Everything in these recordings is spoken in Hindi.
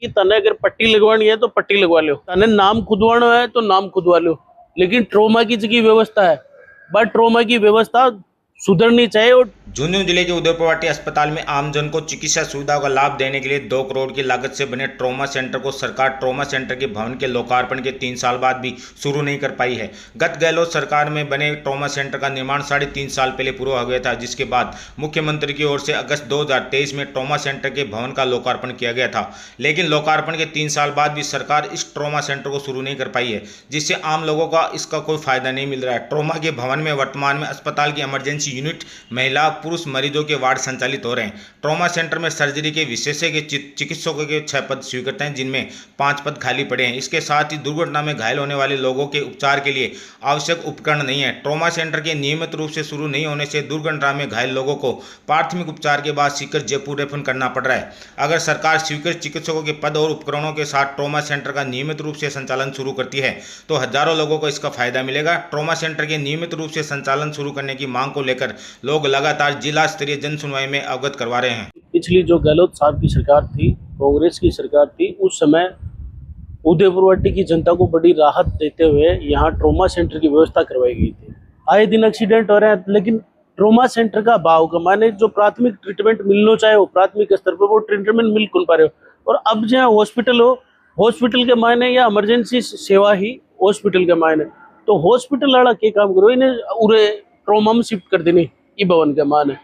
कि तने अगर पट्टी लगवानी है तो पट्टी लगवा लो, तने नाम खुदवाना है तो नाम खुदवा लो, लेकिन ट्रोमा की जगह व्यवस्था है, बट ट्रोमा की व्यवस्था सुधरनी चाहिए। और झुंझुनू जिले के उदयपुरवाटी अस्पताल में आमजन को चिकित्सा सुविधाओं का लाभ देने के लिए 2 करोड़ की लागत से बने ट्रॉमा सेंटर को सरकार ट्रॉमा सेंटर के भवन के लोकार्पण के 3 साल बाद भी शुरू नहीं कर पाई है। गत गहलोत सरकार में बने ट्रॉमा सेंटर का निर्माण 3.5 साल पहले पूरा हो गया था, जिसके बाद मुख्यमंत्री की ओर से अगस्त 2023 में ट्रॉमा सेंटर के भवन का लोकार्पण किया गया था। लेकिन लोकार्पण के 3 साल बाद भी सरकार इस ट्रॉमा सेंटर को शुरू नहीं कर पाई है, जिससे आम लोगों का इसका कोई फायदा नहीं मिल रहा है। ट्रॉमा के भवन में वर्तमान में अस्पताल की इमरजेंसी यूनिट, महिला पुरुष मरीजों के वार्ड संचालित हो रहे हैं। ट्रॉमा सेंटर में सर्जरी के विशेषज्ञ चिकित्सकों के 6 पद स्वीकृत हैं, जिनमें 5 पद खाली पड़े हैं। इसके साथ ही दुर्घटना में घायल होने वाले लोगों के उपचार के लिए आवश्यक उपकरण नहीं है। ट्रॉमा सेंटर के नियमित रूप से शुरू नहीं होने से दुर्घटना में घायल लोगों को प्राथमिक उपचार के बाद शीघ्र जयपुर रेफर करना पड़ रहा है। अगर सरकार स्वीकृत चिकित्सकों के पद और उपकरणों के साथ ट्रॉमा सेंटर का नियमित रूप से संचालन शुरू करती है तो हजारों लोगों को इसका फायदा मिलेगा। ट्रॉमा सेंटर के नियमित रूप से संचालन शुरू करने की मांग को लेकर लोग लगातार जिला स्तरीय जन सुनवाई में अवगत करवा रहे हैं। पिछली जो गहलोत साहब की सरकार थी, कांग्रेस की सरकार थी, उस समय उदयपुरवाटी की जनता को बड़ी राहत देते हुए यहाँ ट्रॉमा सेंटर की व्यवस्था करवाई गई थी। आए दिन एक्सीडेंट हो रहे हैं, लेकिन ट्रॉमा सेंटर का अभाव का माने जो प्राथमिक ट्रीटमेंट मिलना चाहे वो प्राथमिक स्तर पर वो ट्रीटमेंट मिल कौन पा रहे हो। और अब जहाँ हॉस्पिटल हो, हॉस्पिटल के मायने या इमरजेंसी सेवा ही हॉस्पिटल के मायने, तो हॉस्पिटल वाला क्या काम करो, इन्हें उरे ट्रॉमा में शिफ्ट कर देने ई भवन के माने।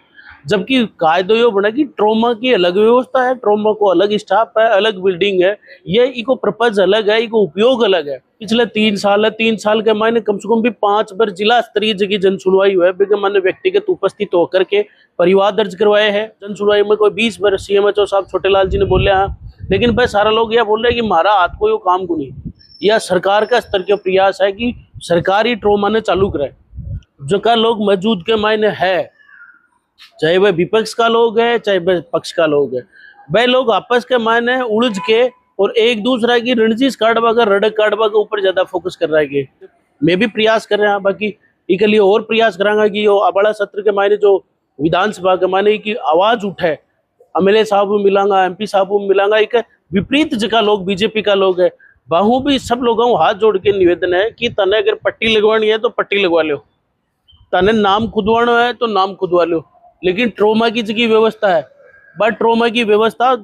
जबकि कायदो यो बना कि ट्रॉमा की अलग व्यवस्था है, ट्रॉमा को अलग स्टाफ है, अलग बिल्डिंग है, ये इको पर्पज अलग है, इको उपयोग अलग है। पिछले 3 साल है, 3 साल के मायने कम से कम भी 5 बार जिला स्तरीय जगह जन सुनवाई हुआ है, बेगम माने व्यक्तिगत उपस्थित होकर के परिवार दर्ज करवाए हैं। जन सुनवाई में कोई 20 बार CMHO साहब छोटेलाल जी ने बोले हैं, लेकिन भाई सारा लोग यह बोल रहे हैं कि हमारा हाथ को यो काम को नहीं। यह सरकार का स्तर के प्रयास है कि सरकारी ट्रॉमा ने चालू कराए, जो का लोग मौजूद के मायने है, चाहे वह विपक्ष का लोग है चाहे वह पक्ष का लोग है, वह लोग आपस के मायने उलझ के और एक दूसरा की रणजीत काटवा का रड़क काटवा के ऊपर ज्यादा फोकस कर रहा है। मैं भी प्रयास कर रहे हैं, बाकी इसके लिए और प्रयास करांगा कि यो बड़ा सत्र के मायने जो विधानसभा के मायने की आवाज उठे, MLA साहब भी मिलांगा, MP साहब भी मिलांगा। एक विपरीत जगह लोग BJP का लोग है, बाहू भी सब लोगों हाथ जोड़ के निवेदन है कि तने अगर पट्टी लगवानी है तो पट्टी लगवा लो, तने नाम खुदवाना है तो नाम खुदवा लो, लेकिन ट्रॉमा की जगह व्यवस्था है, बट ट्रॉमा की व्यवस्था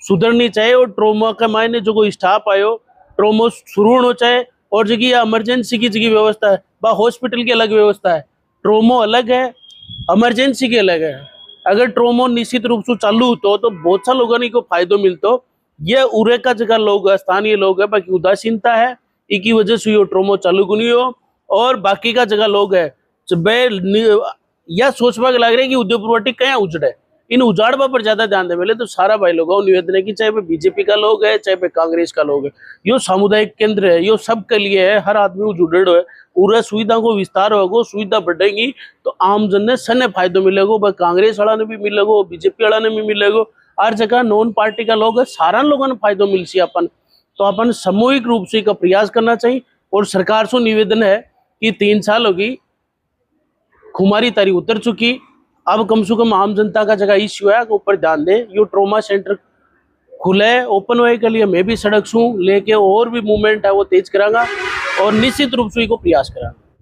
सुधरनी चाहिए। और ट्रॉमा का मायने जो कोई स्टाफ आयो, ट्रॉमा शुरू होना चाहिए, और जगह इमरजेंसी की जगह व्यवस्था है, बा हॉस्पिटल की अलग व्यवस्था है। ट्रॉमा अलग है, इमरजेंसी के अलग है। अगर ट्रॉमा निश्चित रूप से चालू होता तो बहुत सा लोगों को फायदो मिलता। ये उरे का जगह लोग है, स्थानीय लोग है, बाकी उदासीनता है, इसी वजह से ये ट्रॉमा चालू को नहीं हो। और बाकी का जगह लोग है यह सोचवा लग रहा है कि उदयपुरवाटी कहीं उजड़े, इन उजाड़वा पर ज्यादा ध्यान दे मिले। तो सारा भाई लोगों निवेदन है कि चाहे वे BJP का लोग है चाहे वे कांग्रेस का लोग है, यो सामुदायिक केंद्र है, यो सबके लिए है, हर आदमी जुड़े है। पूरा सुविधा को विस्तार होगा, सुविधा बढ़ेगी तो आम जन ने सने फायदो मिलेगा, वह कांग्रेस वाला ने भी मिलेगा, BJP वाला ने भी मिलेगा, हर जगह नॉन पार्टी का लोग है, सारा लोगों ने फायदो मिल सी। अपन तो अपन सामूहिक रूप से का प्रयास करना चाहिए। और सरकार से निवेदन है कि 3 साल होगी, खुमारी तारी उतर चुकी, अब कम से कम आम जनता का जगह इश्यू है ऊपर ध्यान दे। यो ट्रॉमा सेंटर खुले ओपन हुए के लिए मैं भी सड़क छू लेके और भी मूवमेंट है वो तेज करांगा और निश्चित रूप से इसको प्रयास करांगा।